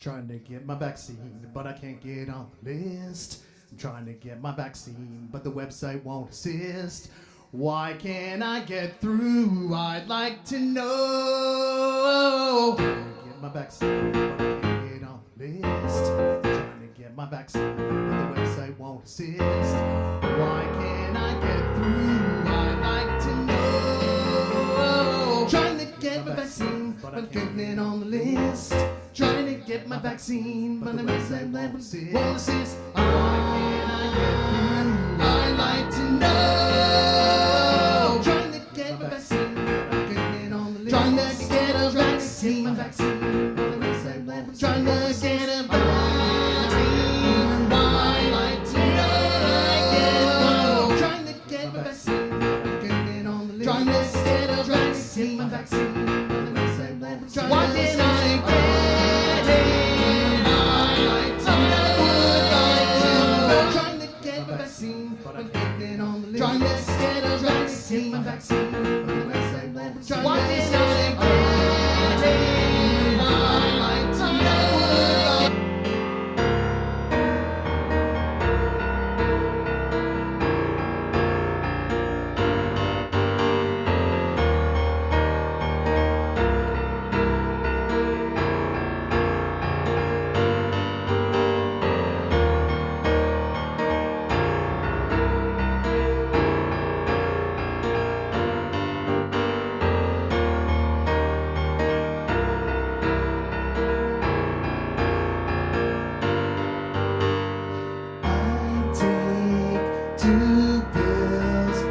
Trying to get my vaccine, but I can't get on the list. I'm trying to get my vaccine, but the website won't assist. Why can't I get through? I'd like to know. Trying to get my vaccine, but I can't get on the list. I'm trying to get my vaccine, but the website won't assist. Why can't I get through? I'd like to know. Trying to get my vaccine, but I can't get on the list. Trying to get my vaccine, but the website won't assist. Why can't I get through? I'd like to know. Trying to get my vaccine, but I can't get on the list. Trying to get a vaccine, but the website won't assist. Trying to get a vaccine, I'd like to know. Trying to get my vaccine, but I can't get on the list. Trying to get a vaccine, but the website won't assist. Why can't I get but I can't get on the list. Trying to get a vaccine, but the website won't assist. Why can't I get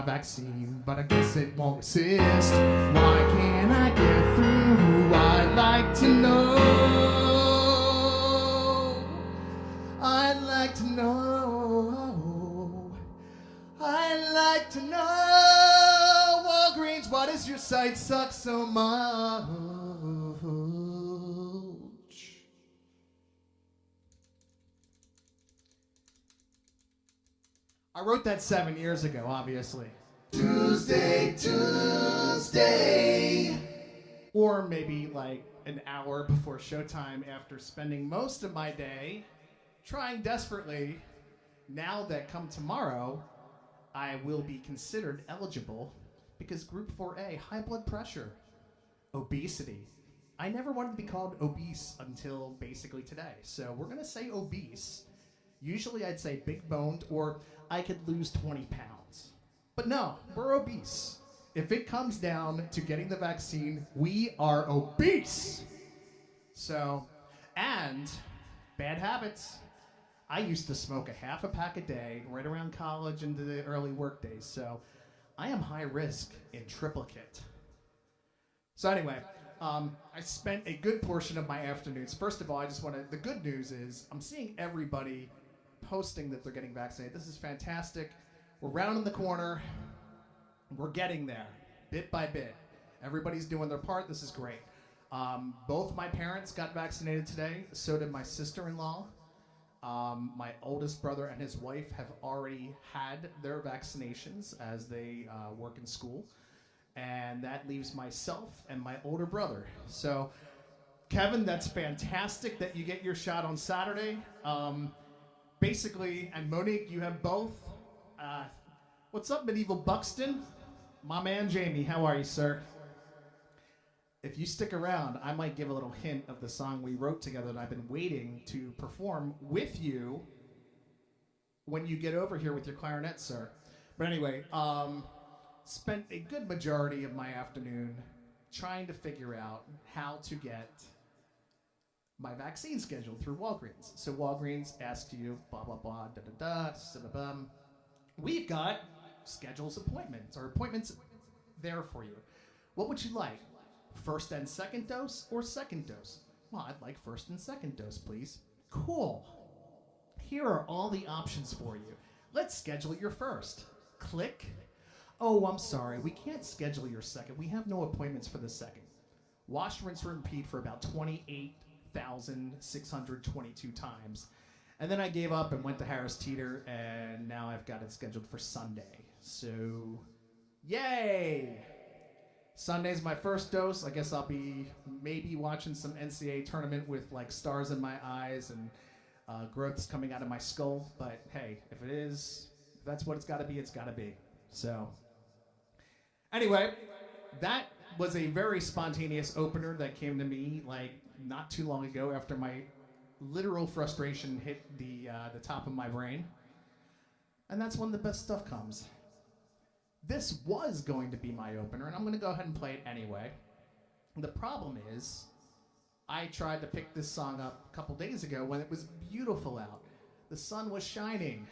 vaccine, but I guess it won't assist. Why can't I get through? I'd like to know. I'd like to know. I'd like to know. Walgreens, why does your site suck so much? I wrote that 7 years ago, obviously. Tuesday. Or maybe like an hour before showtime after spending most of my day trying desperately, now that come tomorrow, I will be considered eligible because Group 4A, high blood pressure, obesity. I never wanted to be called obese until basically today. So we're going to say obese. Usually I'd say big boned or I could lose 20 pounds. But no, we're obese. If it comes down to getting the vaccine, we are obese. So, and bad habits. I used to smoke a half a pack a day right around college into the early work days. So I am high risk in triplicate. So anyway, I spent a good portion of my afternoons. First of all, the good news is I'm seeing everybody posting that they're getting vaccinated. This is fantastic. We're rounding the corner. We're getting there, bit by bit. Everybody's doing their part. This is great. Both my parents got vaccinated today. So did my sister-in-law. My oldest brother and his wife have already had their vaccinations as they work in school. And that leaves myself and my older brother. So, Kevin, that's fantastic that you get your shot on Saturday. Basically, and Monique, you have both. What's up, Medieval Buxton? My man Jamie, how are you, sir? If you stick around, I might give a little hint of the song we wrote together that I've been waiting to perform with you when you get over here with your clarinet, sir. But anyway, spent a good majority of my afternoon trying to figure out how to get my vaccine scheduled through Walgreens. So Walgreens asks you, blah, blah, blah, da-da-da, da-da-bum. We've got schedules appointments there for you. What would you like? First and second dose or second dose? Well, I'd like first and second dose, please. Cool. Here are all the options for you. Let's schedule your first. Click. Oh, I'm sorry. We can't schedule your second. We have no appointments for the second. Wash, rinse, repeat for about 28,622 times. And then I gave up and went to Harris Teeter, and now I've got it scheduled for Sunday. So, yay! Sunday's my first dose. I guess I'll be maybe watching some NCAA tournament with like stars in my eyes and growths coming out of my skull. But hey, if that's what it's got to be, it's got to be. So anyway, that was a very spontaneous opener that came to me like not too long ago after my literal frustration hit the top of my brain. And that's when the best stuff comes. This was going to be my opener, and I'm going to go ahead and play it anyway. The problem is, I tried to pick this song up a couple days ago when it was beautiful out. The sun was shining.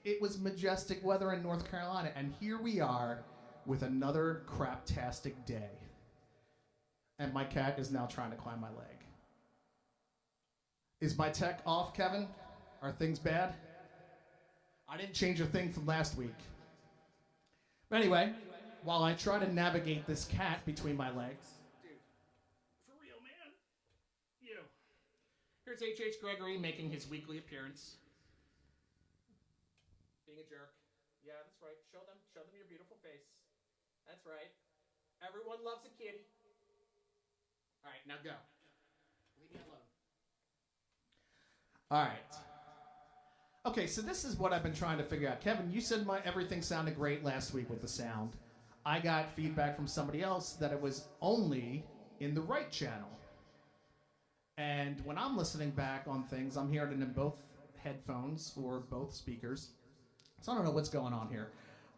It was majestic weather in North Carolina, and here we are with another craptastic day. And my cat is now trying to climb my leg. Is my tech off, Kevin? Are things bad? I didn't change a thing from last week. But anyway, while I try to navigate this cat between my legs, dude, for real, man, you. Here's H.H. Gregory making his weekly appearance. Being a jerk. Yeah, that's right. Show them your beautiful face. That's right. Everyone loves a kitty. All right, now go. Leave me alone. All right. Okay, so this is what I've been trying to figure out. Kevin, you said everything sounded great last week with the sound. I got feedback from somebody else that it was only in the right channel. And when I'm listening back on things, I'm hearing it in both headphones or both speakers. So I don't know what's going on here.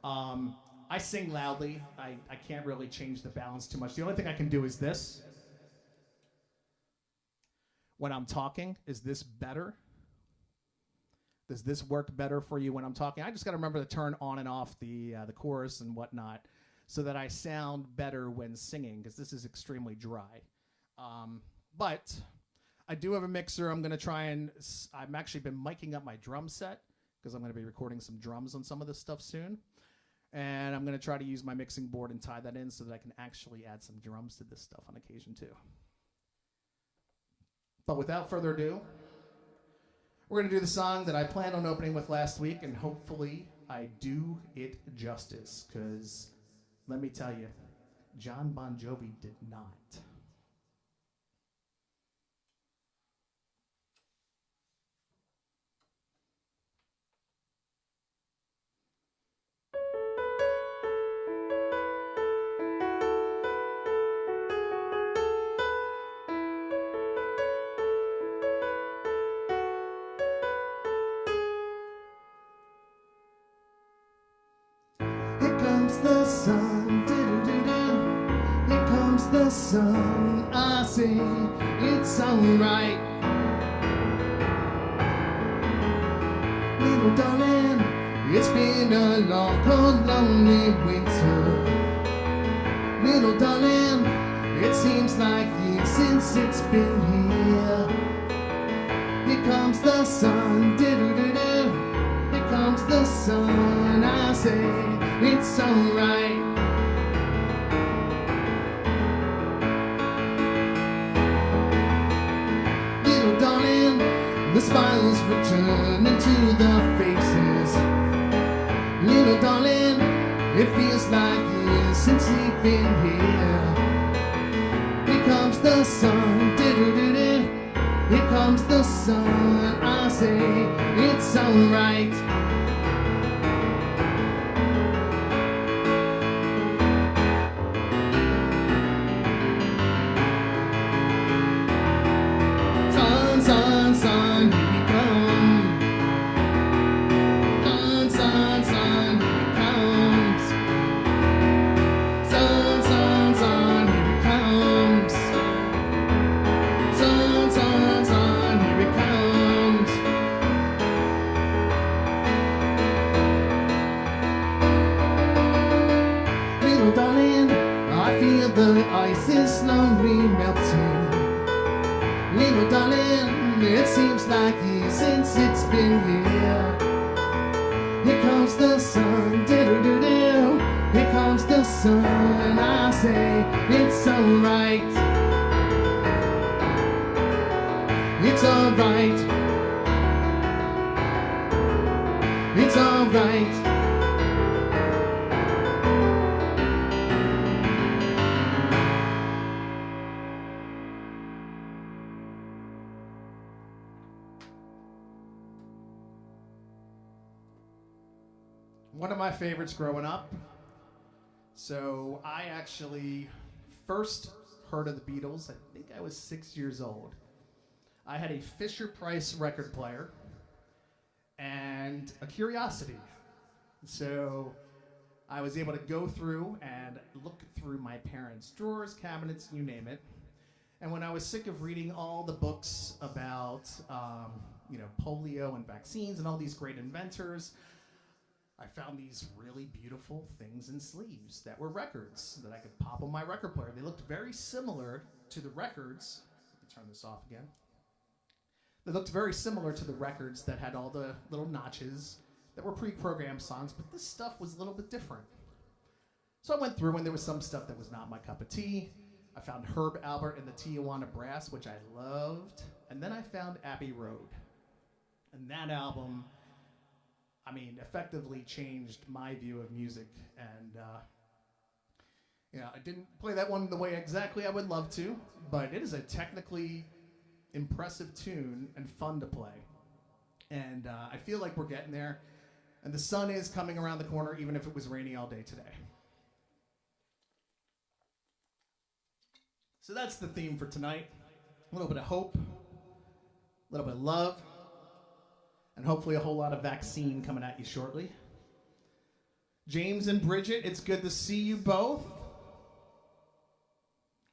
I sing loudly. I can't really change the balance too much. The only thing I can do is this. When I'm talking, is this better? Does this work better for you when I'm talking? I just got to remember to turn on and off the chorus and whatnot so that I sound better when singing, because this is extremely dry. But I do have a mixer. I'm going to try and... I've actually been miking up my drum set because I'm going to be recording some drums on some of this stuff soon. And I'm going to try to use my mixing board and tie that in so that I can actually add some drums to this stuff on occasion too. But without further ado... we're going to do the song that I planned on opening with last week, and hopefully I do it justice, because let me tell you, Jonn Buzby did not. comes the sun, do-do-do-do. Here comes the sun, I say it's alright. Little darling, it's been a long, cold, lonely winter. Little darling, it seems like years since it's been here. Here comes the sun, do-do-do-do. Here comes the sun, I say it's alright. Little darling, the smiles return into the faces. Little darling, it feels like years since you've been here. Here comes the sun, do-do-do-do. Here comes the sun, I say it's alright. Sun, sun, sun, here we come. Sun, sun, sun, here it comes. Sun, sun, sun, here it comes. Sun, sun, sun, here it comes. Little darling, I feel the ice is slowly melting. Little darling, it seems like years since it's been here. Here comes the sun, do-do-do-do. Here comes the sun, I say it's alright. It's alright. It's alright. One of my favorites growing up. So I actually first heard of the Beatles, I think I was 6 years old. I had a Fisher-Price record player and a Curiosity. So I was able to go through and look through my parents' drawers, cabinets, you name it. And when I was sick of reading all the books about polio and vaccines and all these great inventors, I found these really beautiful things in sleeves that were records that I could pop on my record player. They looked very similar to the records. Let me turn this off again. They looked very similar to the records that had all the little notches that were pre-programmed songs, but this stuff was a little bit different. So I went through and there was some stuff that was not my cup of tea. I found Herb Alpert and the Tijuana Brass, which I loved. And then I found Abbey Road. And that album, effectively changed my view of music. And, I didn't play that one the way exactly I would love to, but it is a technically impressive tune and fun to play. And I feel like we're getting there. And the sun is coming around the corner, even if it was rainy all day today. So that's the theme for tonight. A little bit of hope, a little bit of love, and hopefully a whole lot of vaccine coming at you shortly. James and Bridget, it's good to see you both.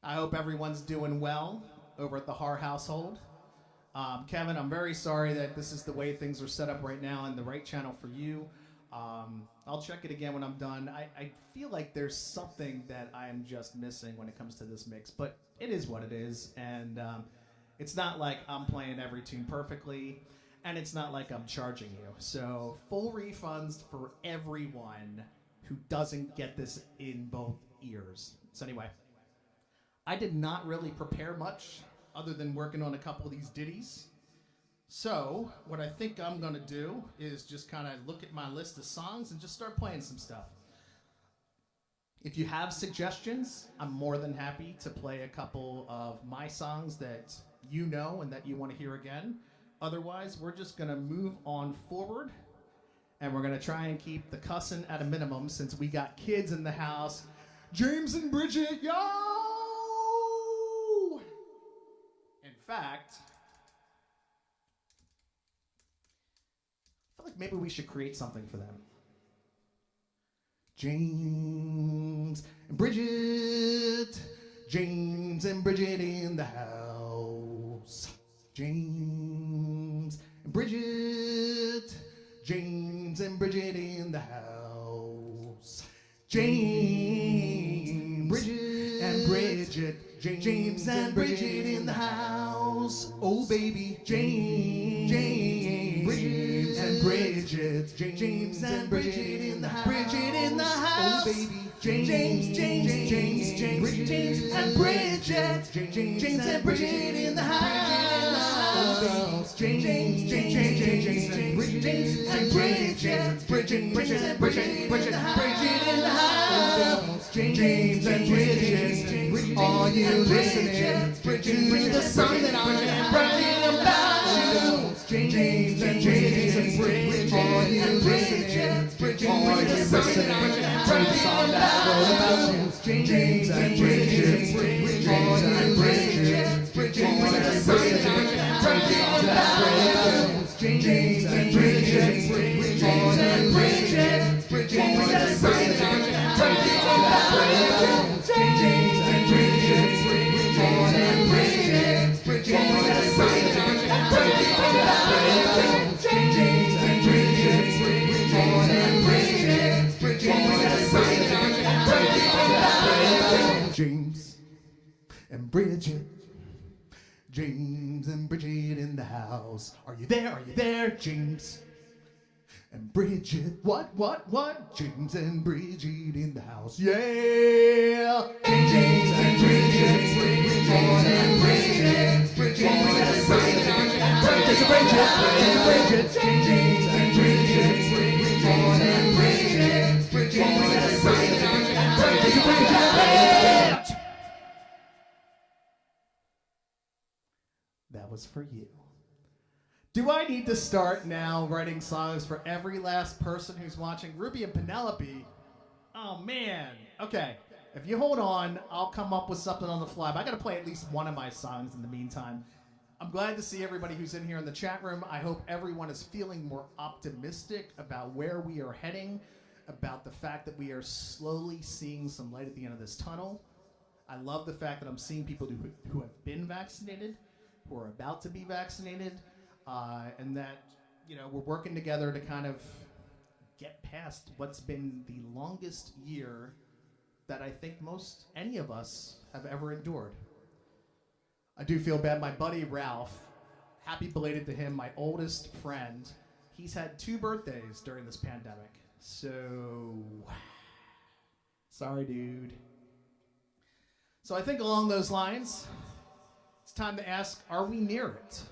I hope everyone's doing well over at the Har household. Kevin, I'm very sorry that this is the way things are set up right now and the right channel for you. I'll check it again when I'm done. I feel like there's something that I am just missing when it comes to this mix, but it is what it is. And it's not like I'm playing every tune perfectly, and it's not like I'm charging you. So full refunds for everyone who doesn't get this in both ears. So anyway, I did not really prepare much other than working on a couple of these ditties. So what I think I'm gonna do is just kind of look at my list of songs and just start playing some stuff. If you have suggestions, I'm more than happy to play a couple of my songs that you know and that you want to hear again. Otherwise, we're just gonna move on forward and we're gonna try and keep the cussing at a minimum since we got kids in the house. James and Bridget, yo! In fact, I feel like maybe we should create something for them. James and Bridget. James and Bridget in the house. James and Bridget. James and Bridget in the house. James, Bridget and Bridget. James and Bridget in the house. Oh baby, James, Bridget and Bridget. James and Bridget in the house. Bridget in the house. Oh baby, James and Bridget. James and Bridget in the house. James and Bridget. Bridget and Bridget in the house. James and Bridget, are you listening to the song that I'm writing about you? James and Bridget, are you listening to the song that I'm writing about you? James and Bridget, are you listening to the song that I'm writing about you? James and Bridget, are you listening to the song that I'm writing about you? James and Bridget, James and Bridget. James and Bridget in the house. Are you there? Are you there? James and Bridget. What? James and Bridget in the house. Yeah! James and Bridget. James and Bridget. Bridget. James and Bridget. James and Bridget. That was for you. Do I need to start now writing songs for every last person who's watching Ruby and Penelope? Oh man. Okay. If you hold on, I'll come up with something on the fly. But I gotta play at least one of my songs in the meantime. I'm glad to see everybody who's in here in the chat room. I hope everyone is feeling more optimistic about where we are heading, about the fact that we are slowly seeing some light at the end of this tunnel. I love the fact that I'm seeing people who have been vaccinated, who are about to be vaccinated, and that, you know, we're working together to kind of get past what's been the longest year that I think any of us have ever endured. I do feel bad. My buddy Ralph, happy belated to him, my oldest friend, he's had 2 birthdays during this pandemic. So, sorry, dude. So I think along those lines, it's time to ask, are we near it?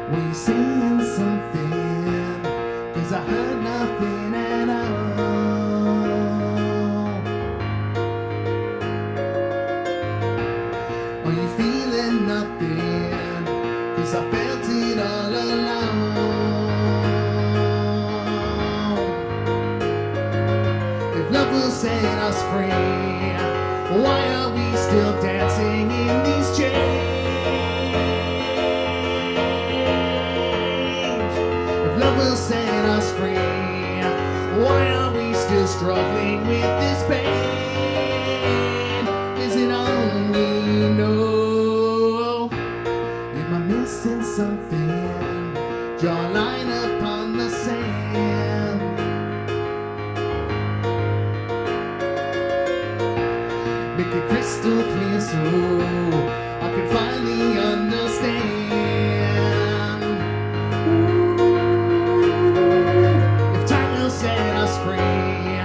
We saying something, 'cause I heard nothing at all. Are you feeling nothing? 'Cause I felt it all along. If love will set us free, why are we still dancing in these chains? Will set us free. Why are we still struggling with this pain? Is it all we know? Am I missing something? Draw a line upon the sand. Make it crystal clear so I can finally understand. Set us free.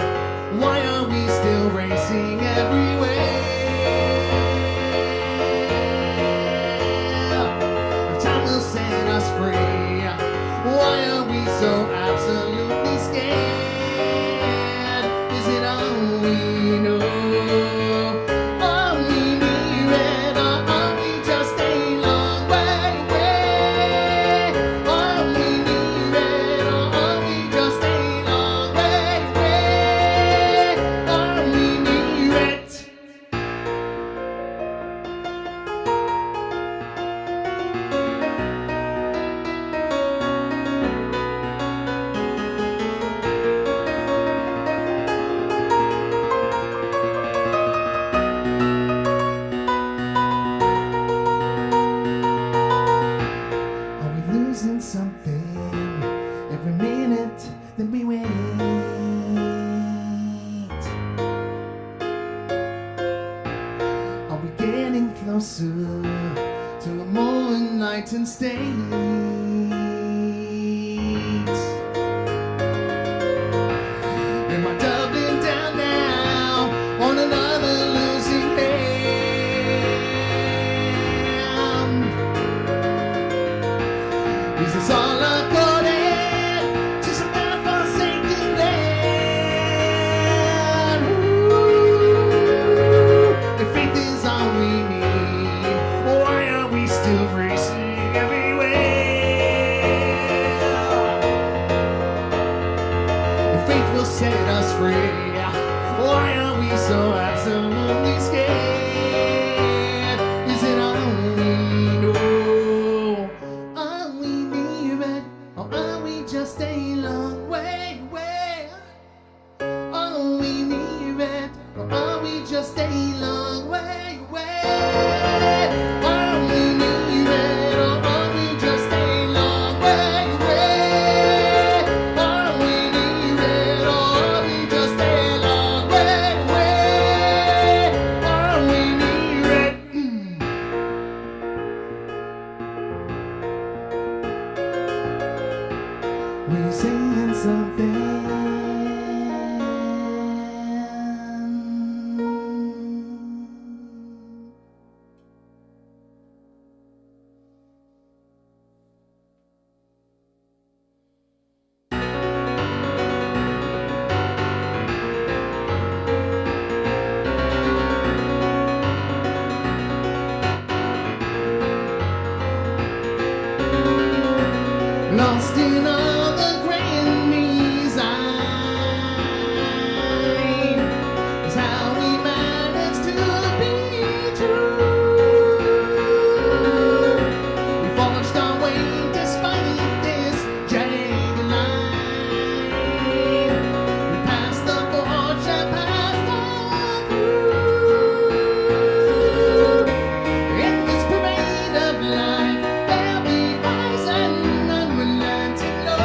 Why are we still racing everywhere? If time will set us free, why are we so absolutely scared? Is it all we know? Are we near it, or are we just a long way away? Are we near it, or are we just a free. Why are we so absolutely scared? Is it all we know? Are we near it, or are we just a long way away? Are we near it, or are we just a long way away? Are we near it, or are we just a long way away? Are we near it, or are we just a long way away? Are we near it? We saying something. Lost in all the grand design is how we managed to be true. We forged our way despite this jagged line. We passed the porch and passed on through. In this parade of life, there'll be highs and unrelenting lows.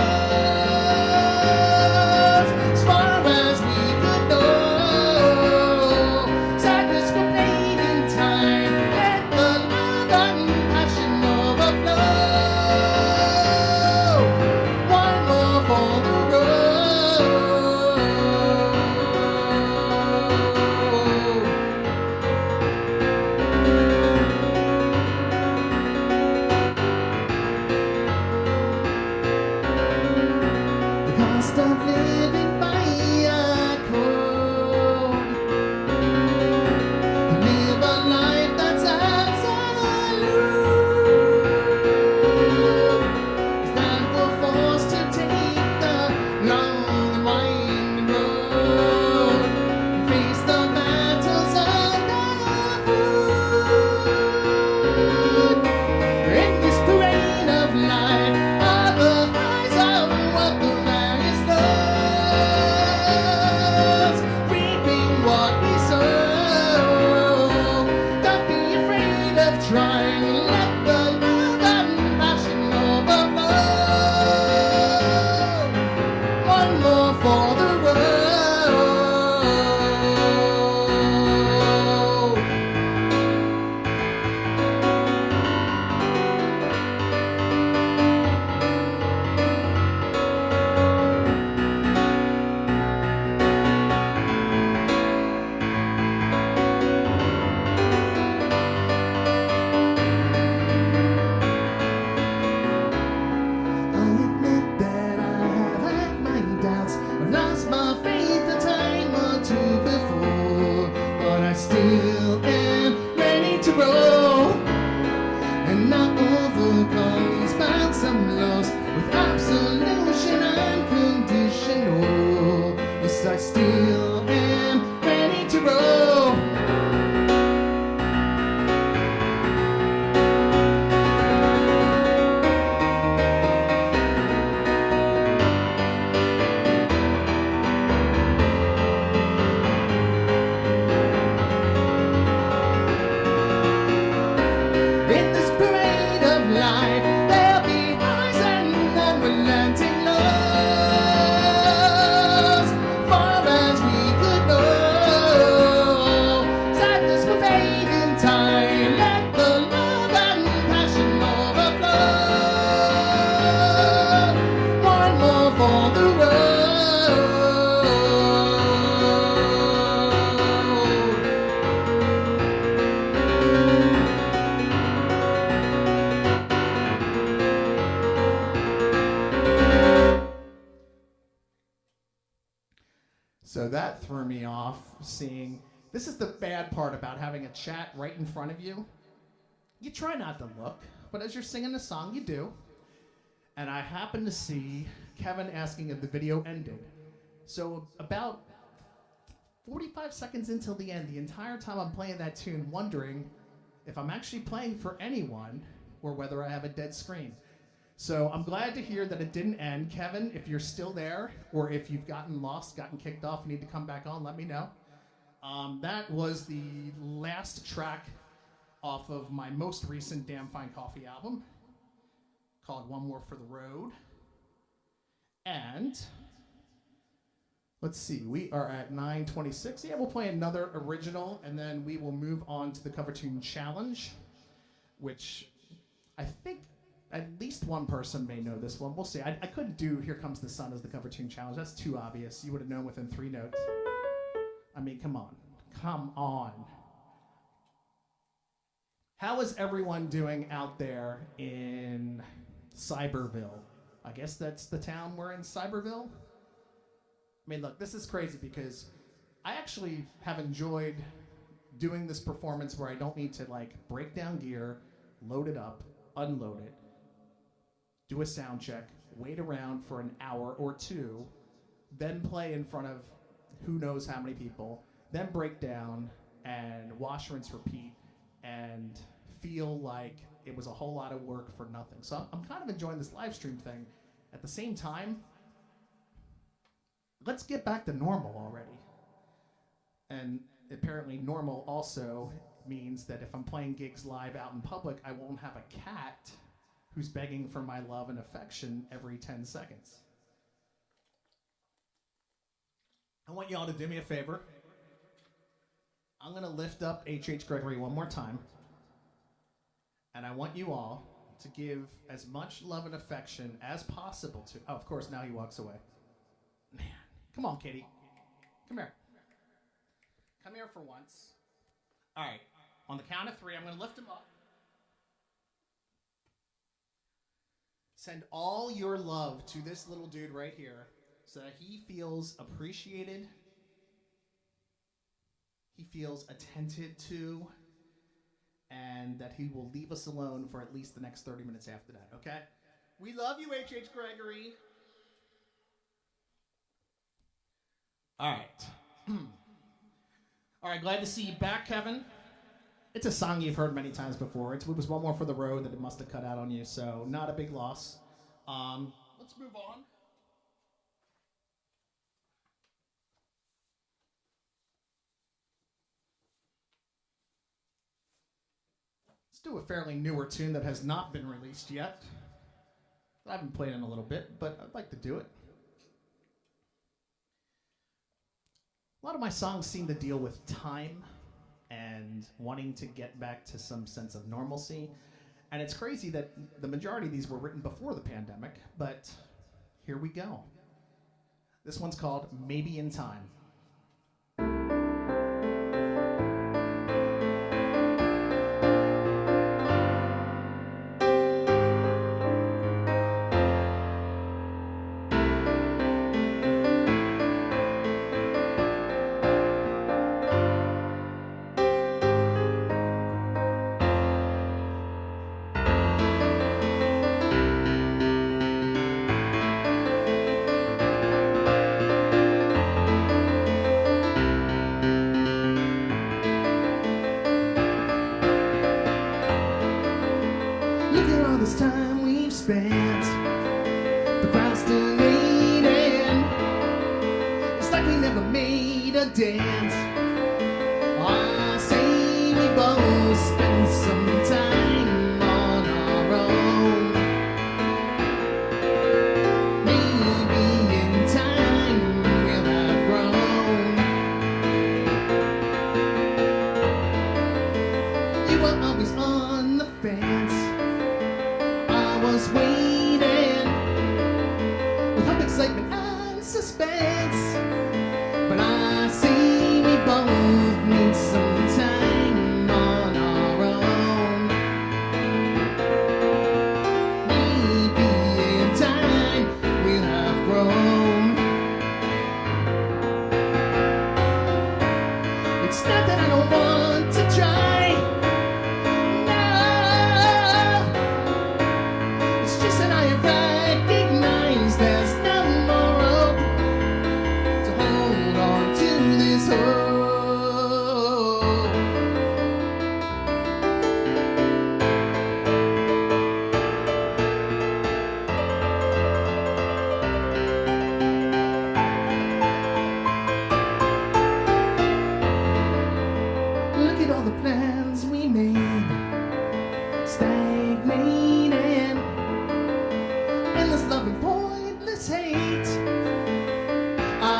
As far as we could know, sadness will fade in time. Let the love and passion overflow. One more for the road. The cost of living by a code. Live a life that's absolute. Is that we're forced to take the long and winding road. Face the battles underfoot. In this parade of life, are the highs of what the land is lost. Reaping what we sow. Don't be afraid of trying. Let the love and passion overflow. One more for the road. I admit that I have had my doubts. I've lost my faith a time or two before, but I still am ready to roll and not overcome these bouts and lows with absolution unconditional. Yes, I still am ready to roll. In this parade of life, there'll be highs and unrelenting lows. Far as we could know, sadness will fade in time. Let the love and passion overflow. One more for the road. So that threw me off, seeing, this is the bad part about having a chat right in front of you. You try not to look, but as you're singing the song, you do. And I happened to see Kevin asking if the video ended. So about 45 seconds until the end, the entire time I'm playing that tune, wondering if I'm actually playing for anyone or whether I have a dead screen. So I'm glad to hear that it didn't end. Kevin, if you're still there, or if you've gotten lost, gotten kicked off, and need to come back on, let me know. That was the last track off of my most recent Damn Fine Coffee album, called One More for the Road. And let's see, we are at 9:26. Yeah, we'll play another original, and then we will move on to the cover tune challenge, which I think at least one person may know this one. We'll see. I couldn't do Here Comes the Sun as the cover tune challenge. That's too obvious. You would have known within 3 notes. I mean, come on. Come on. How is everyone doing out there in Cyberville? I guess that's the town we're in, Cyberville? I mean, look, this is crazy because I actually have enjoyed doing this performance where I don't need to, like, break down gear, load it up, unload it, do a sound check, wait around for an hour or 2, then play in front of who knows how many people, then break down and wash, rinse, repeat, and feel like it was a whole lot of work for nothing. So I'm kind of enjoying this live stream thing. At the same time, let's get back to normal already. And apparently normal also means that if I'm playing gigs live out in public, I won't have a cat who's begging for my love and affection every 10 seconds. I want y'all to do me a favor. I'm gonna lift up H.H. Gregory one more time. And I want you all to give as much love and affection as possible to, oh, of course, now he walks away. Man, come on, Katie. Come here. Come here for once. All right, on the count of 3, I'm gonna lift him up. Send all your love to this little dude right here so that he feels appreciated, he feels attended to, and that he will leave us alone for at least the next 30 minutes after that, okay? We love you, H.H. Gregory. All right. All right, glad to see you back, Kevin. It's a song you've heard many times before. It was One More for the Road that it must have cut out on you, so not a big loss. Let's move on. Let's do a fairly newer tune that has not been released yet. I haven't played in a little bit, but I'd like to do it. A lot of my songs seem to deal with time and wanting to get back to some sense of normalcy. And it's crazy that the majority of these were written before the pandemic, but here we go. This one's called Maybe in Time. This time we've spent procrastinating, it's like we never made a dent. I say we both spend some time on our own. Maybe in time we'll have grown. You were always on the fence, was waiting with hope, excitement, and suspense. But I see we both need some time on our own. Maybe in time we'll have grown. It's not that I don't want to try. Recognize there's no more rope to hold on to.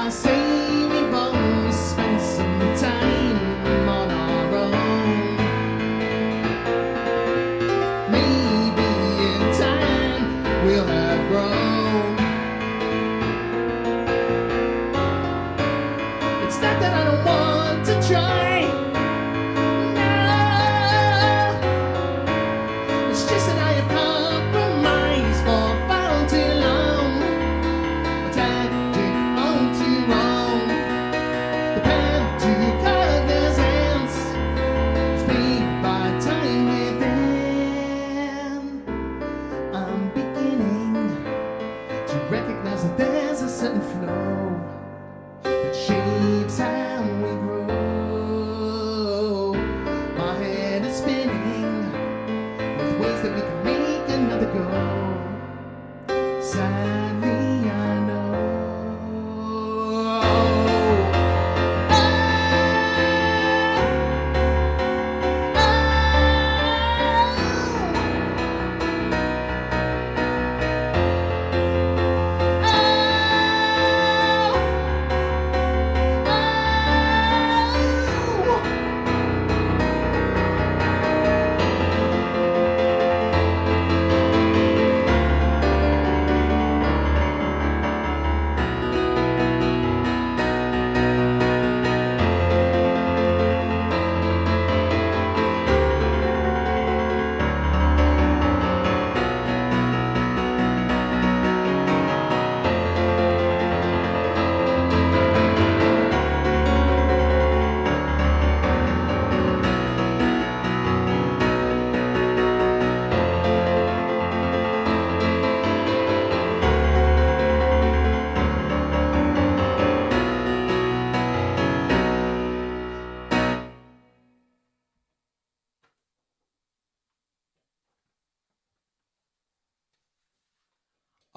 I say we both spend some time on our own. Maybe in time we'll have grown. It's not that I don't want to try. No, it's just that I have compromised for far too long. A tactic all too wrong. The path to God's hands is paved by time within. I'm beginning to recognize that there's a certain flow that shapes how we grow. My head is spinning with ways that we can make another go. Sadly, I know.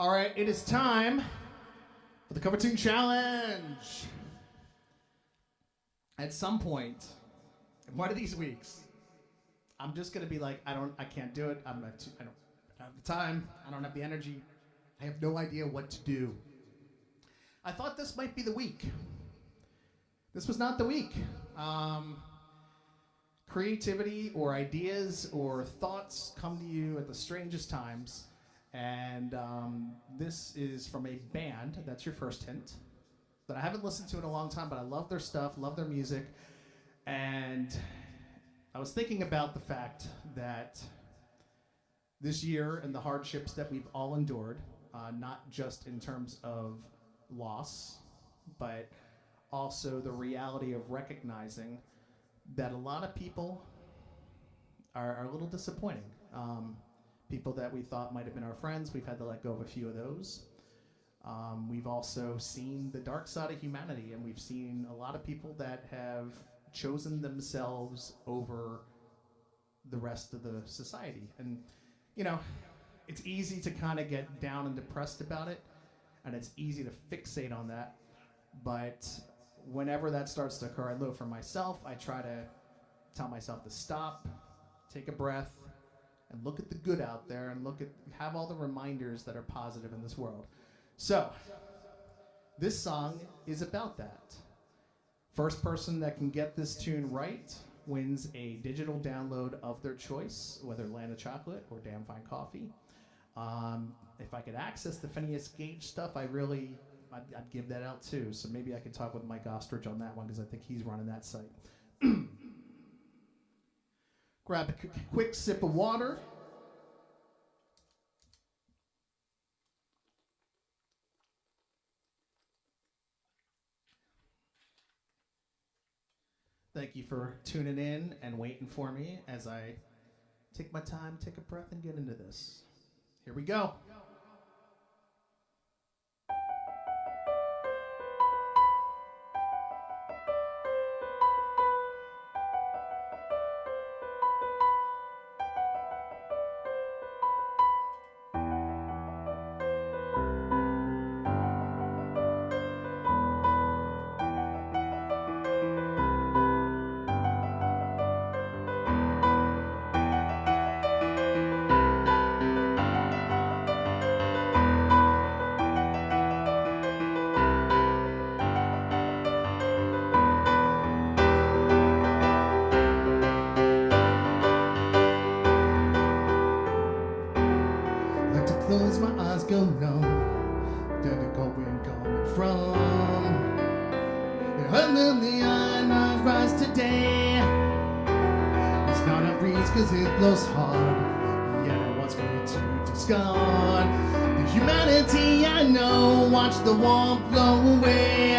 All right, it is time for the Cover Tune Challenge. At some point, in one of these weeks, I'm just gonna be like, I can't do it. I don't have the time. I don't have the energy. I have no idea what to do. I thought this might be the week. This was not the week. Creativity or ideas or thoughts come to you at the strangest times. And this is from a band, that's your first hint, that I haven't listened to in a long time, but I love their stuff, love their music. And I was thinking about the fact that this year and the hardships that we've all endured, not just in terms of loss, but also the reality of recognizing that a lot of people are a little disappointing. People that we thought might have been our friends, we've had to let go of a few of those. We've also seen the dark side of humanity, and we've seen a lot of people that have chosen themselves over the rest of the society. And, you know, it's easy to kind of get down and depressed about it, and it's easy to fixate on that. But whenever that starts to occur, I know for myself, I try to tell myself to stop, take a breath, and look at the good out there, and have all the reminders that are positive in this world. So, this song is about that. First person that can get this tune right wins a digital download of their choice, whether Atlanta Chocolate or Damn Fine Coffee. If I could access the Phineas Gage stuff, I'd give that out too. So maybe I could talk with Mike Ostrich on that one, because I think he's running that site. Grab a quick sip of water. Thank you for tuning in and waiting for me as I take my time, take a breath, and get into this. Here we go. That the going coming from. Under the island rise today. It's not a breeze cause it blows hard. Yeah, it wants me to discard the humanity I know. Watch the warmth blow away.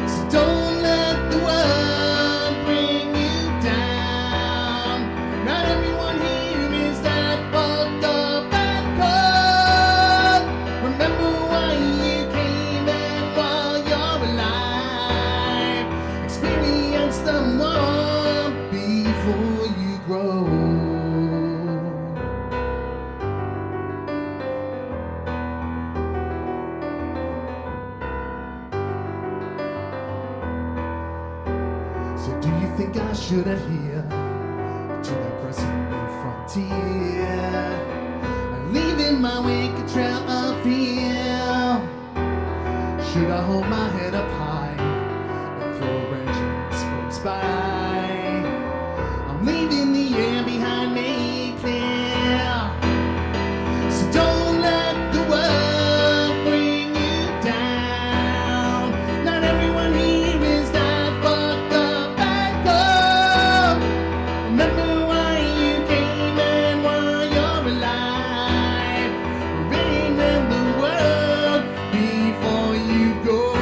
So don't let the world bring you down. Not everyone here is that fucked up and cold. Remember why you came and while you're alive, experience the warmth before you grow. So do you think I should adhere to that present new frontier and leave in my wake a trail of fear? Should I hold my head up high and throw a wrench in spokes by? I'm leaving the air behind me clear. So don't let the world bring you down. Not everyone here is that fucked up and cold. Remember why you came and why you're alive. Remember the world before you go.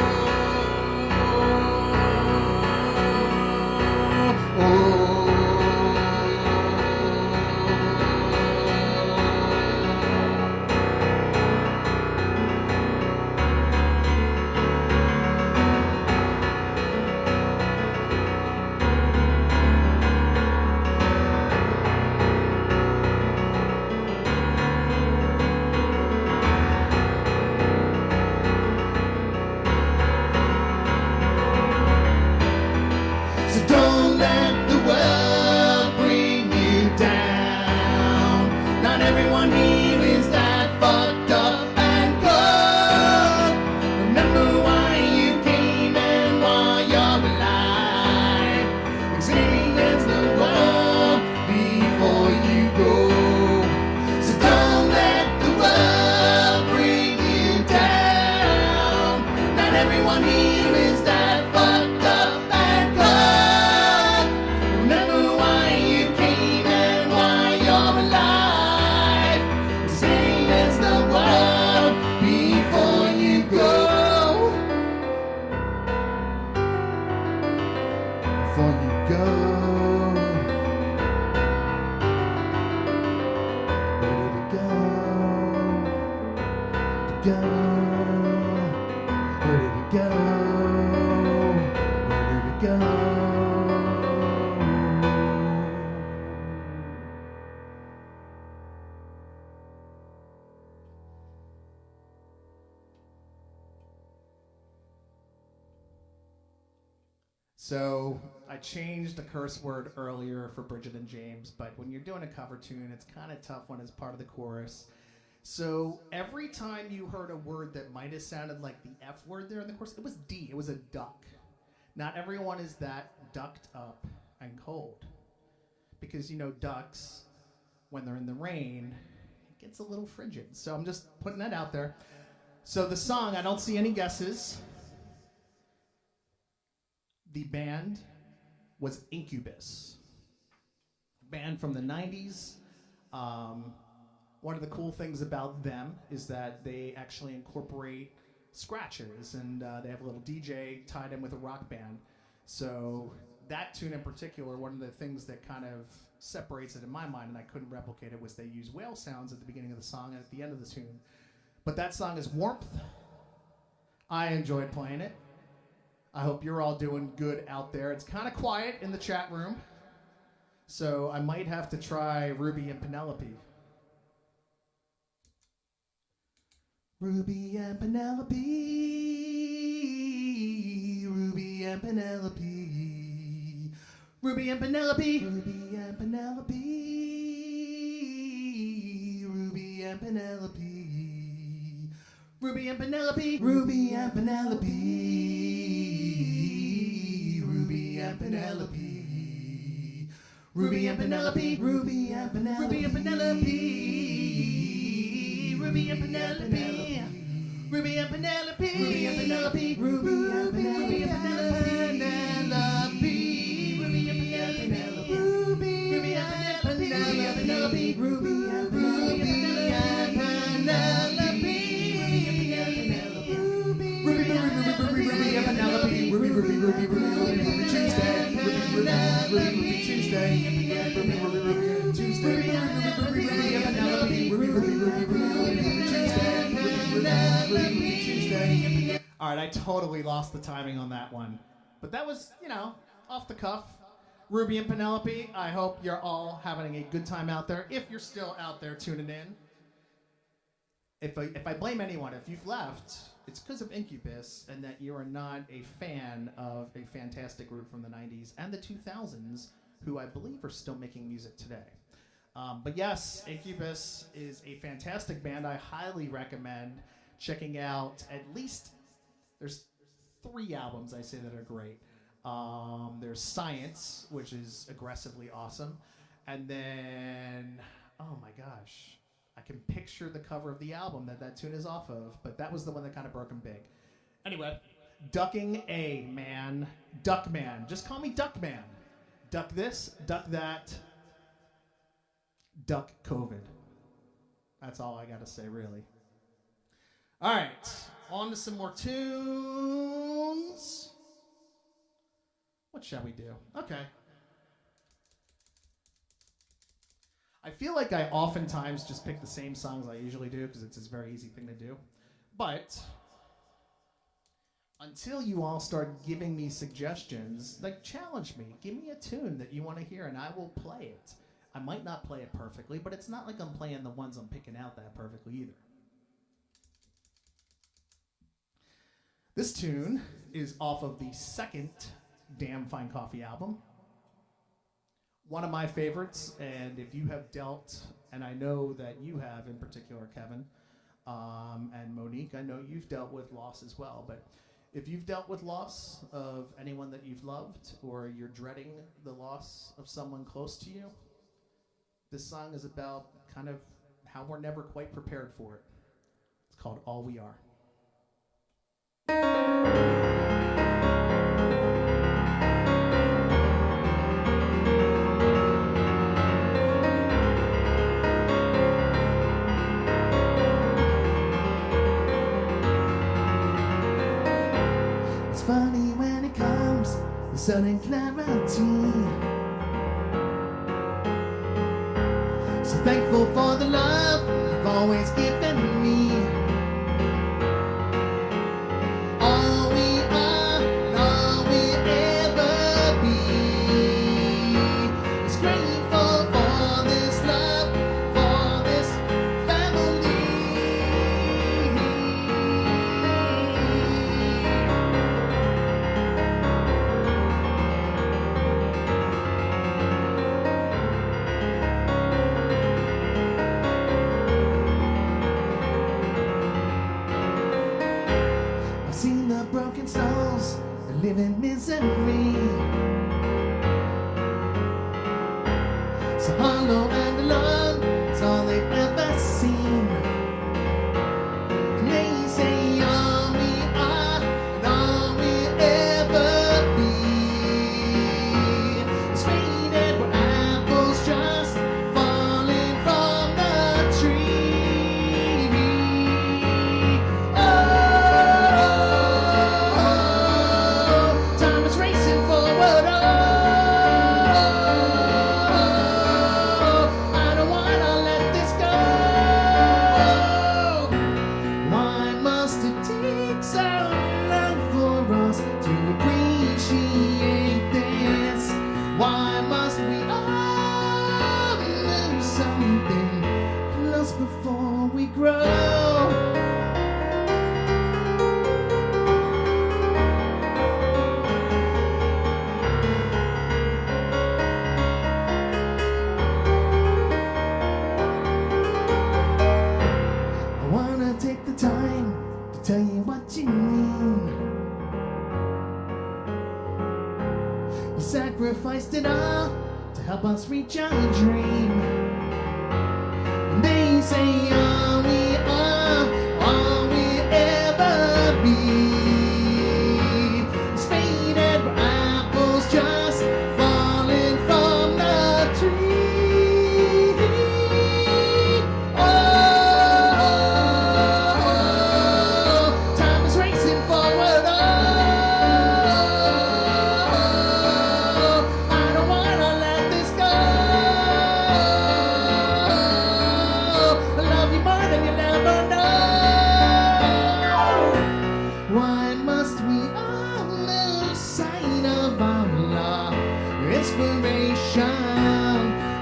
So don't let the world bring you down. Not everyone here is that fucked up and cold. Remember why you came and why you're alive. Experience the world before you go. So don't let the world bring you down. Not everyone here is that fucked up and cold. Remember why you came and why you're alive. Experience the world before you go. Before you go. Where did it go? To go. Where did it go? Where did it go? So I changed the curse word earlier for Bridget and James, but when you're doing a cover tune, it's kind of tough when it's part of the chorus. So every time you heard a word that might have sounded like the F word there in the chorus, it was D. It was a duck. Not everyone is that ducked up and cold. Because, you know, ducks, when they're in the rain, it gets a little frigid. So I'm just putting that out there. So the song, I don't see any guesses. The band was Incubus. Band from the 90s. One of the cool things about them is that they actually incorporate scratchers, and they have a little DJ tied in with a rock band. So that tune in particular, one of the things that kind of separates it in my mind, and I couldn't replicate it, was they use whale sounds at the beginning of the song and at the end of the tune. But that song is Warmth. I enjoyed playing it. I hope you're all doing good out there. It's kind of quiet in the chat room, so I might have to try Ruby and Penelope. Ruby and Penelope, Ruby and Penelope, Ruby and Penelope, Ruby and Penelope, Ruby and Penelope, Ruby and Penelope, Ruby and Penelope, Ruby and Penelope, Ruby and Penelope, Ruby and Penelope, Ruby and Penelope, Ruby and Penelope, Ruby and Penelope. Ruby and Penelope. Ruby and Penelope. Ruby and Penelope. Ruby and Penelope. Ruby and Penelope. Ruby and Tuesday. All right, I totally lost the timing on that one. But that was, off the cuff. Ruby and Penelope, I hope you're all having a good time out there. If you're still out there tuning in. If I blame anyone, if you've left, it's because of Incubus and that you are not a fan of a fantastic group from the 90s and the 2000s who I believe are still making music today. But yes, Incubus is a fantastic band. I highly recommend checking out at least, there's 3 albums I say that are great. There's Science, which is aggressively awesome. And then, oh my gosh, I can picture the cover of the album that tune is off of, but that was the one that kind of broke him big. Anyway, Ducking A, man. Duckman. Just call me Duckman. Duck this, duck that, duck COVID. That's all I got to say, really. All right, on to some more tunes. What shall we do? Okay. I feel like I oftentimes just pick the same songs I usually do because it's a very easy thing to do. But until you all start giving me suggestions, challenge me. Give me a tune that you want to hear and I will play it. I might not play it perfectly, but it's not like I'm playing the ones I'm picking out that perfectly either. This tune is off of the second Damn Fine Coffee album. One of my favorites, and if you have dealt, and I know that you have in particular, Kevin, and Monique, I know you've dealt with loss as well, but if you've dealt with loss of anyone that you've loved, or you're dreading the loss of someone close to you, this song is about kind of how we're never quite prepared for it. It's called All We Are. Funny when it comes, the sudden clarity. So thankful for the love you've always given me. All we are and all we ever be is grateful for this love, for this family. Seen the broken souls that live in misery, so hollow and alone, it's all they've ever seen. And they say all we are and all we ever be is faded where apples just falling from the tree. Time is racing forward. I don't wanna let this go. Why must it take so long for us to appreciate this? Why must we all lose something close before we grow? I wanna take the time to tell you what you mean. You sacrificed it all to help us reach our dream. And they say all we are, all we ever be. It's faded apples just falling from the tree. Oh, time is racing forward. Oh, I don't wanna let this go. I love you more than you'll ever know. Why must we all lose sight of our love, inspiration?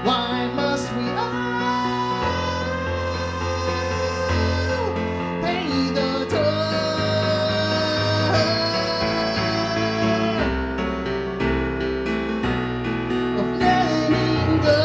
Why must we all pay the toll of letting go?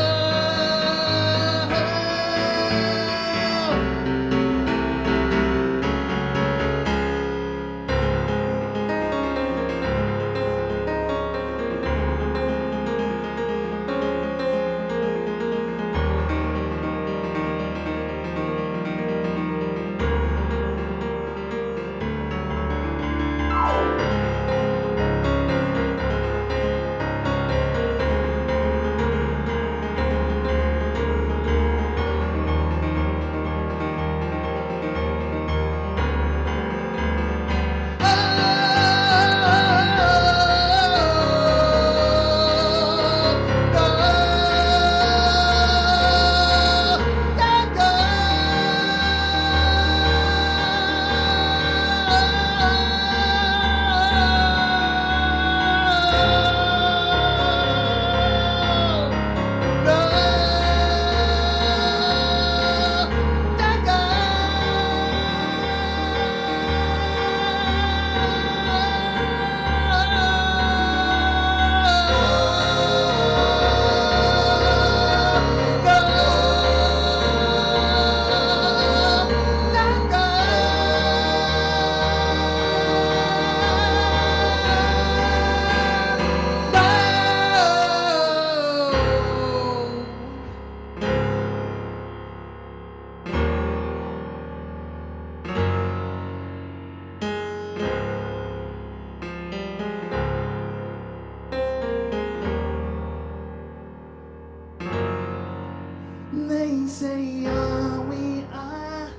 They say all we are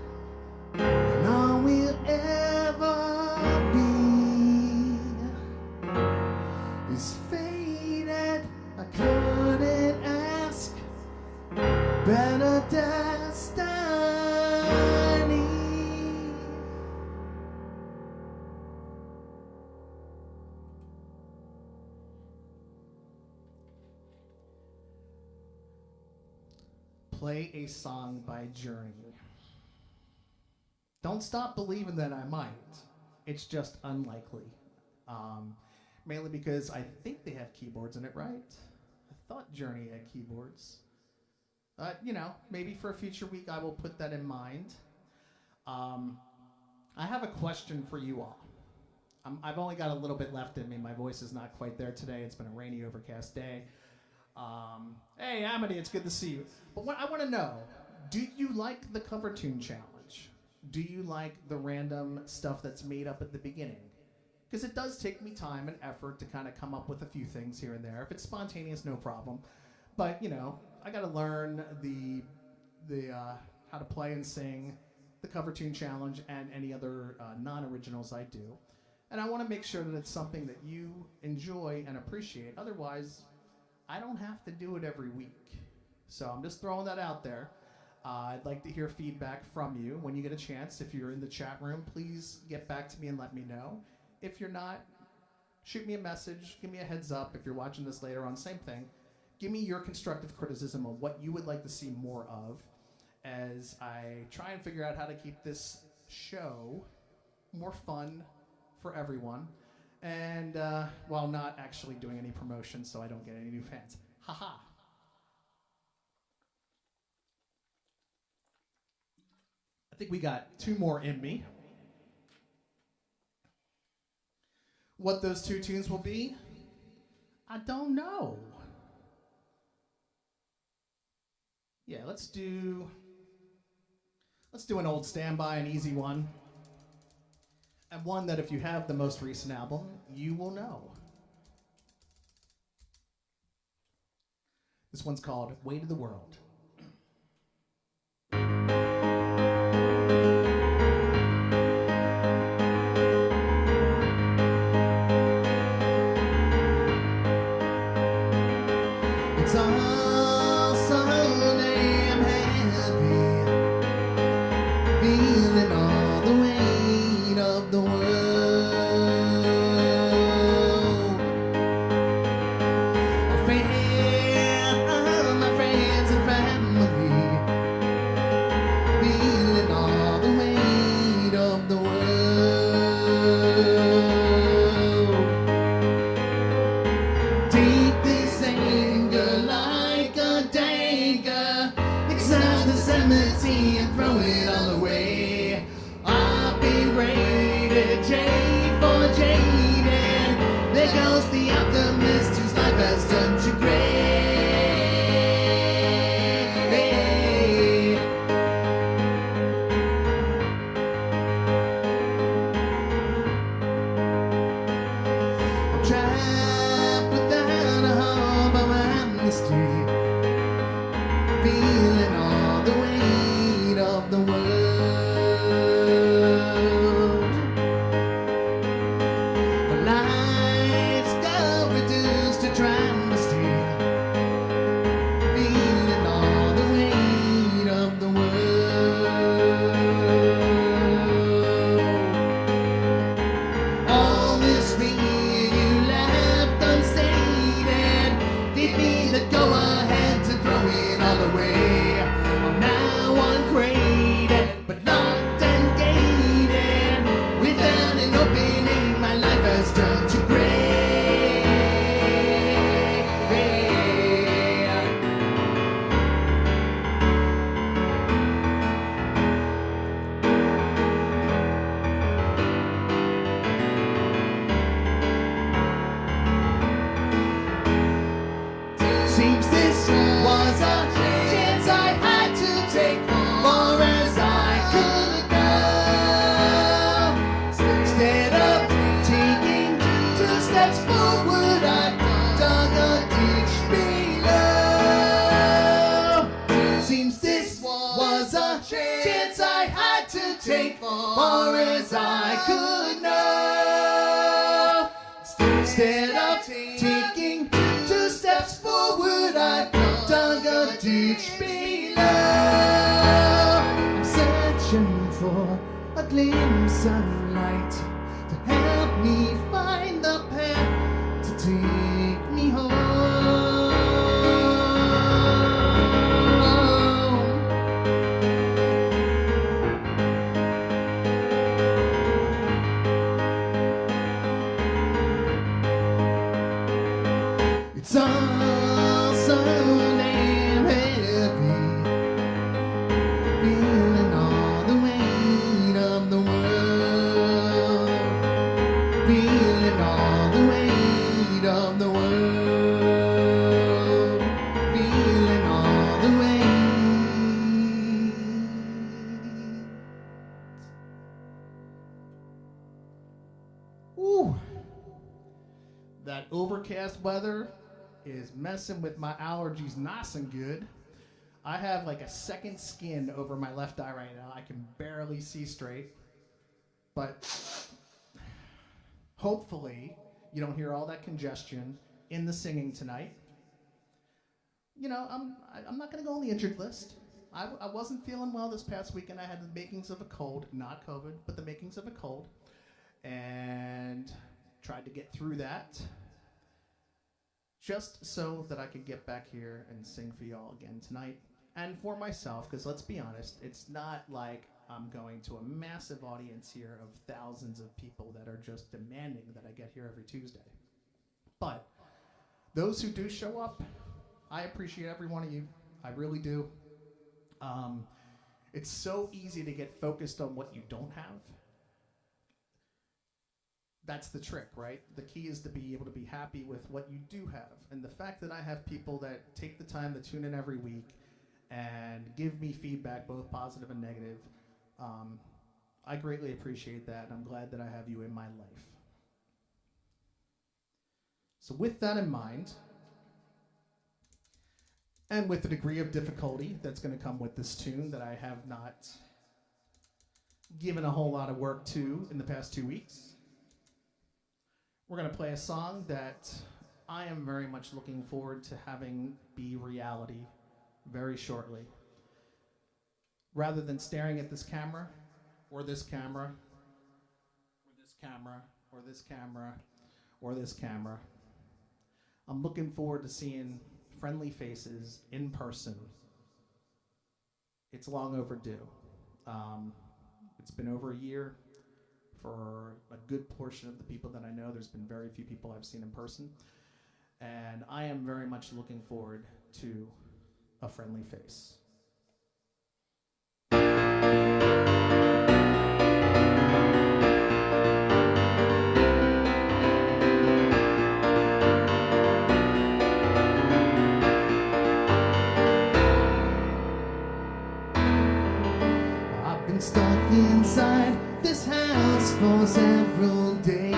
and all we'll ever be is faded. I couldn't ask better destiny. Play a song by Journey. Don't stop believing that I might. It's just unlikely. Mainly because I think they have keyboards in it, right? I thought Journey had keyboards. Maybe for a future week I will put that in mind. I have a question for you all. I've only got a little bit left in me. My voice is not quite there today. It's been a rainy, overcast day. Hey, Amity, it's good to see you. But what I want to know, do you like the cover tune challenge? Do you like the random stuff that's made up at the beginning? Because it does take me time and effort to kind of come up with a few things here and there. If it's spontaneous, no problem. But, I got to learn the how to play and sing, the cover tune challenge, and any other non-originals I do. And I want to make sure that it's something that you enjoy and appreciate. Otherwise, I don't have to do it every week. So I'm just throwing that out there. I'd like to hear feedback from you when you get a chance. If you're in the chat room, please get back to me and let me know. If you're not, shoot me a message. Give me a heads up. If you're watching this later on, same thing. Give me your constructive criticism of what you would like to see more of as I try and figure out how to keep this show more fun for everyone. And while not actually doing any promotion so I don't get any new fans. Haha. I think we got 2 more in me. What those 2 tunes will be, I don't know. Yeah, let's do an old standby, an easy one. And one that if you have the most recent album, you will know. This one's called Weight of the World. It's all so damn heavy, feeling all the weight of the world. A fan of my friends and family, feeling all the weight of the world. Take this anger like a dagger, exile the cemetery and throw it all away. I've been rated J for jaded. There goes the optimist whose life has turned to gray. I'm trapped without a hope of amnesty, feeling all the weight of the world. My life's got reduced to travesty, feeling all the weight of the world. All this fear you left unstated, give me the go-ahead to throw it all away. I'm now uncrated, but locked and gated. Without an opening, my life has turned to gray. Seems this was a chance I had to take, far as I could go. Instead of taking 2 steps forward, I dug a ditch below. Seems this was a chance I had to take, far as I could know. Instead of taking 2 steps forward, I dug a ditch below. I'm searching for a glimpse of light to help me find the path to take me home. It's all so damn heavy, feeling all the weight of the world, feeling all the weight of the world, feeling all the weight. Ooh, that overcast weather is messing with my allergies nice and good. I have like a second skin over my left eye right now. I can barely see straight. But hopefully you don't hear all that congestion in the singing tonight. You know, I'm not going to go on the injured list. I wasn't feeling well this past weekend. I had the makings of a cold, not COVID, but the makings of a cold. And tried to get through that, just so that I could get back here and sing for y'all again tonight. And for myself, because let's be honest, it's not like I'm going to a massive audience here of thousands of people that are just demanding that I get here every Tuesday. But those who do show up, I appreciate every one of you. I really do. It's so easy to get focused on what you don't have. That's the trick, right? The key is to be able to be happy with what you do have. And the fact that I have people that take the time to tune in every week and give me feedback, both positive and negative, I greatly appreciate that, and I'm glad that I have you in my life. So with that in mind, and with the degree of difficulty that's going to come with this tune that I have not given a whole lot of work to in the past 2 weeks, we're going to play a song that I am very much looking forward to having be reality very shortly. Rather than staring at this camera, or this camera, or this camera, or this camera, or this camera, I'm looking forward to seeing friendly faces in person. It's long overdue. It's been over a year. For a good portion of the people that I know, there's been very few people I've seen in person. And I am very much looking forward to a friendly face. Stuck inside this house for several days.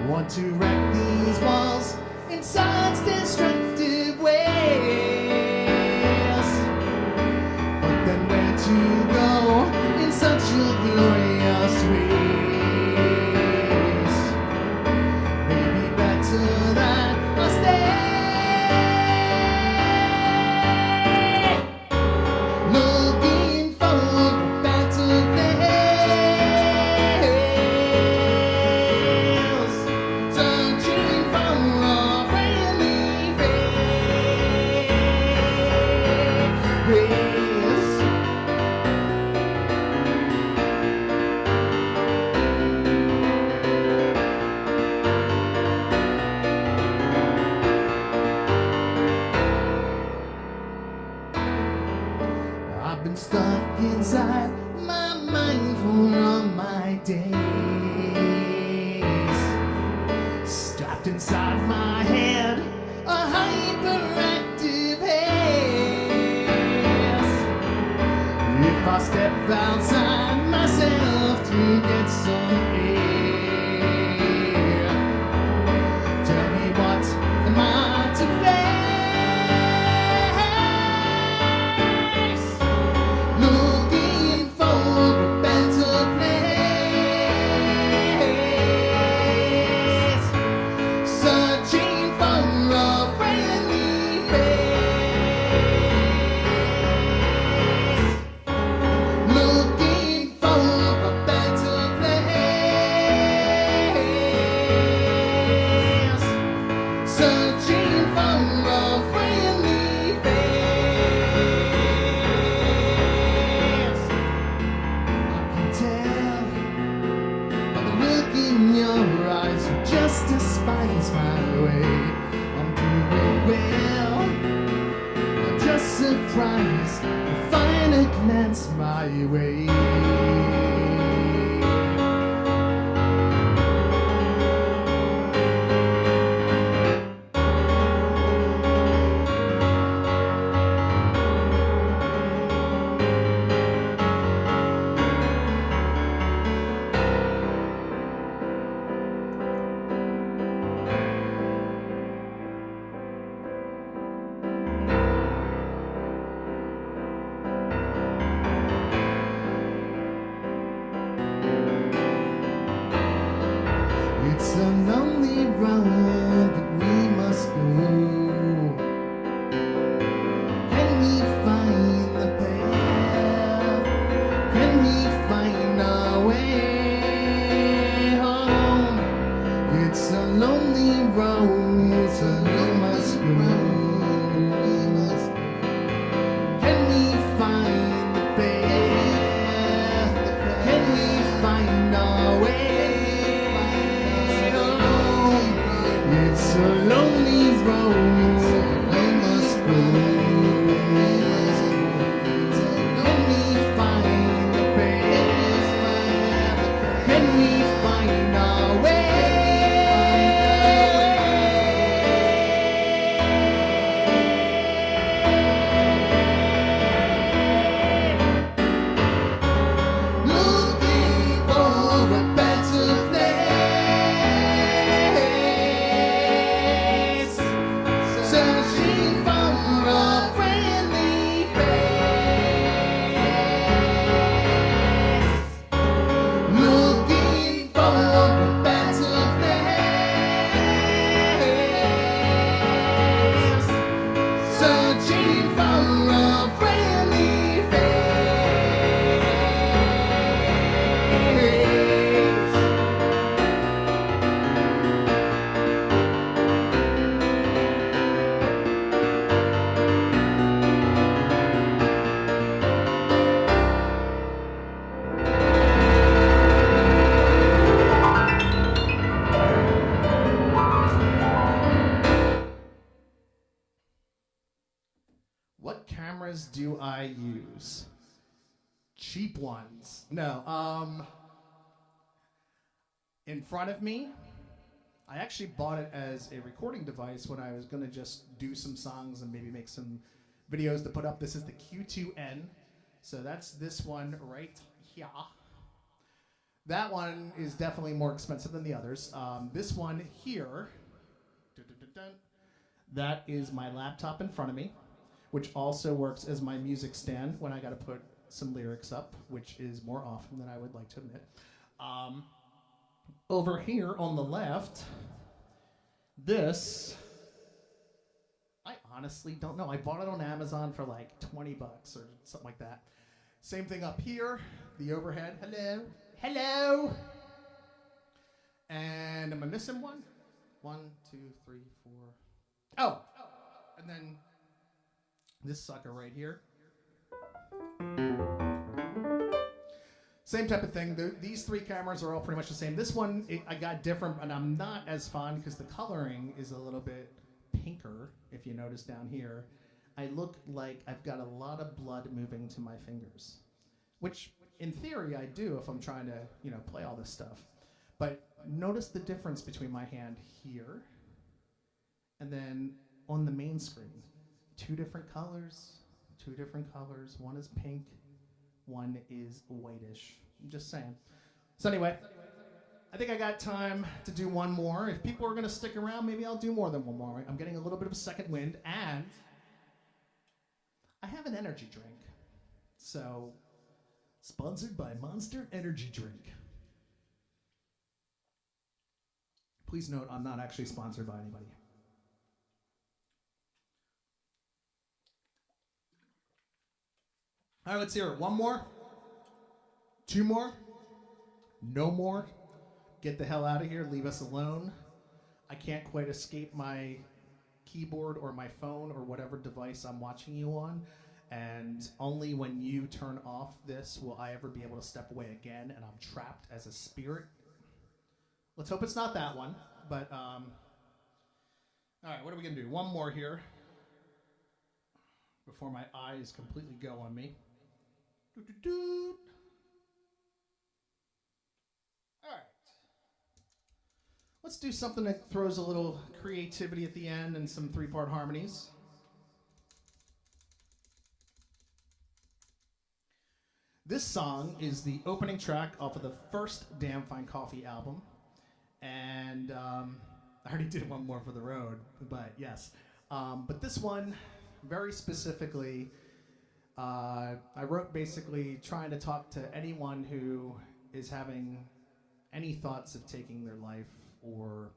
Want to wreck these walls in such destructive ways. But then where to go in such a glorious ways? Maybe better that I stay. Stuck inside my mind for all my days, strapped inside my head, a hyperactive haze. If I step outside myself to get some air, tell me what am I to face? Despise my way, I'm doing well. I'm just surprised to find a glance my way. It's a lonely road that we must go. Can we find the path? Can we find our way home? It's a lonely road, so we must go. Can we find the path? Can we find our way? It's a lonely road, we must go. Can we find the path? Can we find our way? cameras do I use? Cheap ones. No. In front of me, I actually bought it as a recording device when I was going to just do some songs and maybe make some videos to put up. This is the Q2N. So that's this one right here. That one is definitely more expensive than the others. This one here, that is my laptop in front of me, which also works as my music stand when I got to put some lyrics up, which is more often than I would like to admit. Over here on the left, this, I honestly don't know. I bought it on Amazon for like 20 bucks or something like that. Same thing up here, the overhead. Hello. Hello. And am I missing one? 1, 2, 3, 4. Oh, and then this sucker right here. Same type of thing. These three cameras are all pretty much the same. This one, I got different, and I'm not as fond because the coloring is a little bit pinker, if you notice down here. I look like I've got a lot of blood moving to my fingers, which in theory I do if I'm trying to, play all this stuff. But notice the difference between my hand here and then on the main screen. Two different colors. One is pink. One is whitish. I'm just saying. So anyway, I think I got time to do one more. If people are going to stick around, maybe I'll do more than one more. I'm getting a little bit of a second wind, and I have an energy drink. So, sponsored by Monster Energy Drink. Please note, I'm not actually sponsored by anybody. All right, let's hear it. One more? Two more? No more? Get the hell out of here. Leave us alone. I can't quite escape my keyboard or my phone or whatever device I'm watching you on. And only when you turn off this will I ever be able to step away again, and I'm trapped as a spirit. Let's hope it's not that one. But, all right, what are we going to do? One more here before my eyes completely go on me. Doo-doo-doo. All right. Let's do something that throws a little creativity at the end and some three-part harmonies. This song is the opening track off of the first Damn Fine Coffee album. And I already did one more for the road, but yes. But this one, very specifically, I wrote basically trying to talk to anyone who is having any thoughts of taking their life or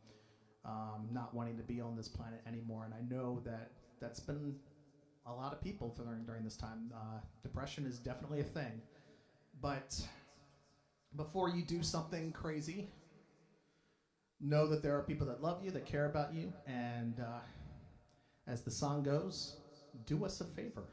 not wanting to be on this planet anymore. And I know that that's been a lot of people during this time. Depression is definitely a thing. But before you do something crazy, know that there are people that love you, that care about you, and as the song goes, do us a favor.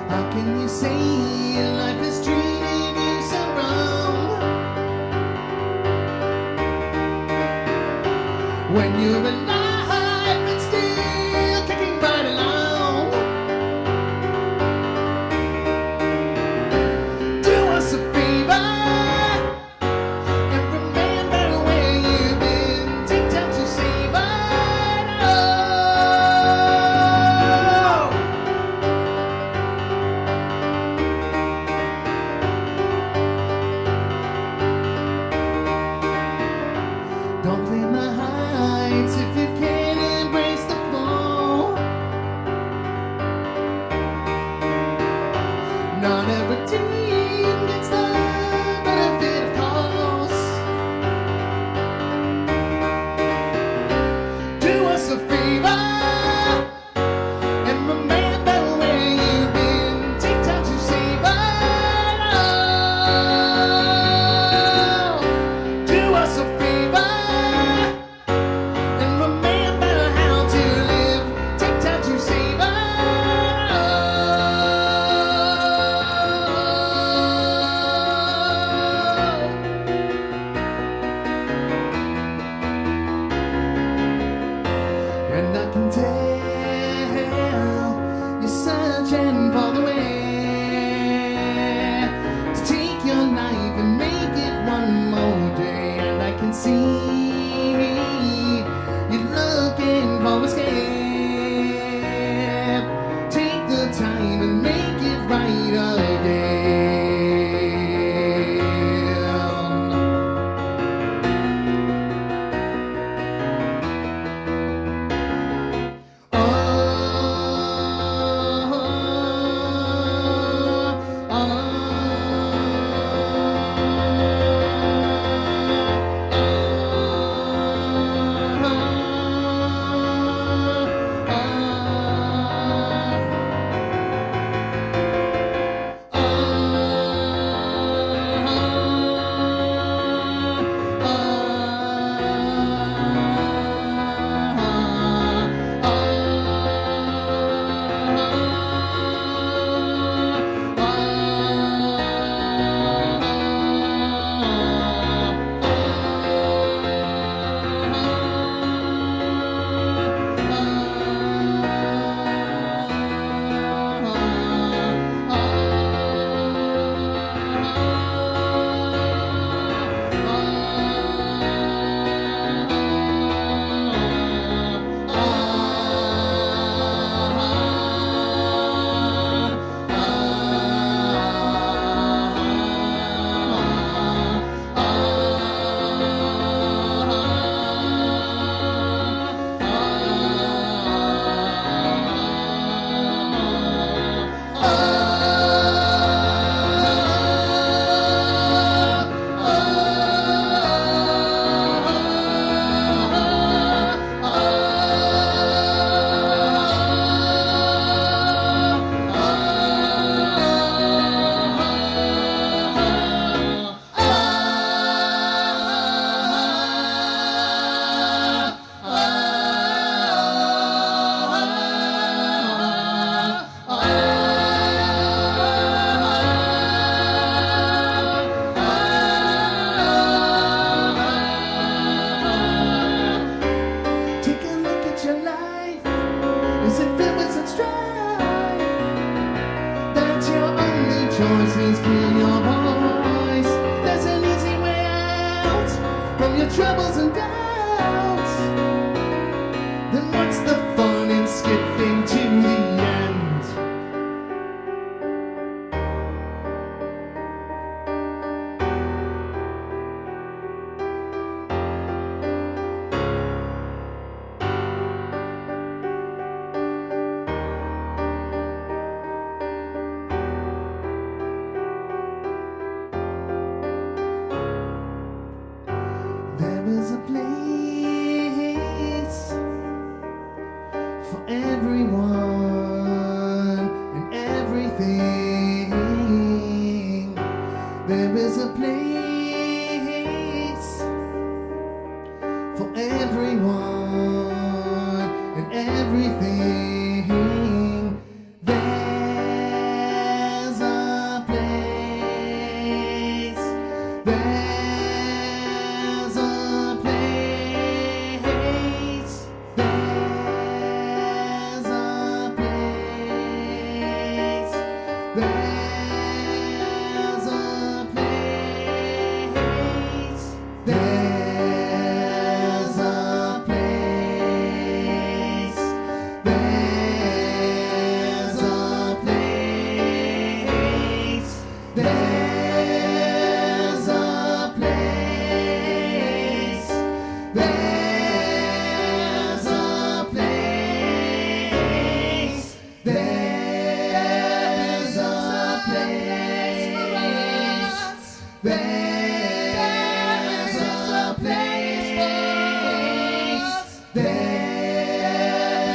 How can you say life is treating you so wrong when you're alive and still kicking right along? Do us a favor and remember where you've been. Take time to savor. Don't climb the heights if you can't embrace the fall. Not every team gets the benefit of calls. Do us a favor and remember where you've been. Take time to savor. Do us a favor and remember how Choices kill your voice. There's an easy way out from your troubles and doubts. Then what's the fun in skipping to the end? There is a place for everyone and everything. There is a place for everyone and everything. There's a place. There's a place. There's a place. There's a place. There's a place. There's a place. There's a place. There's a place. There's a place for us. There's a place for us. There's a place for us.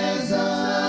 There's a place.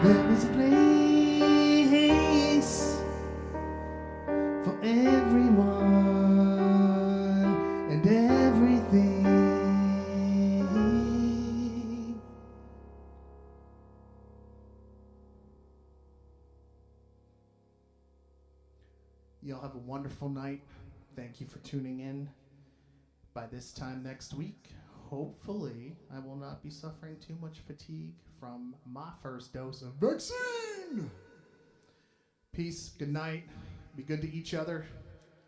There is a place for everyone and everything. Y'all have a wonderful night. Thank you for tuning in. By this time next week, hopefully, I will not be suffering too much fatigue from my first dose of vaccine. Peace, good night, be good to each other,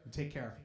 and take care.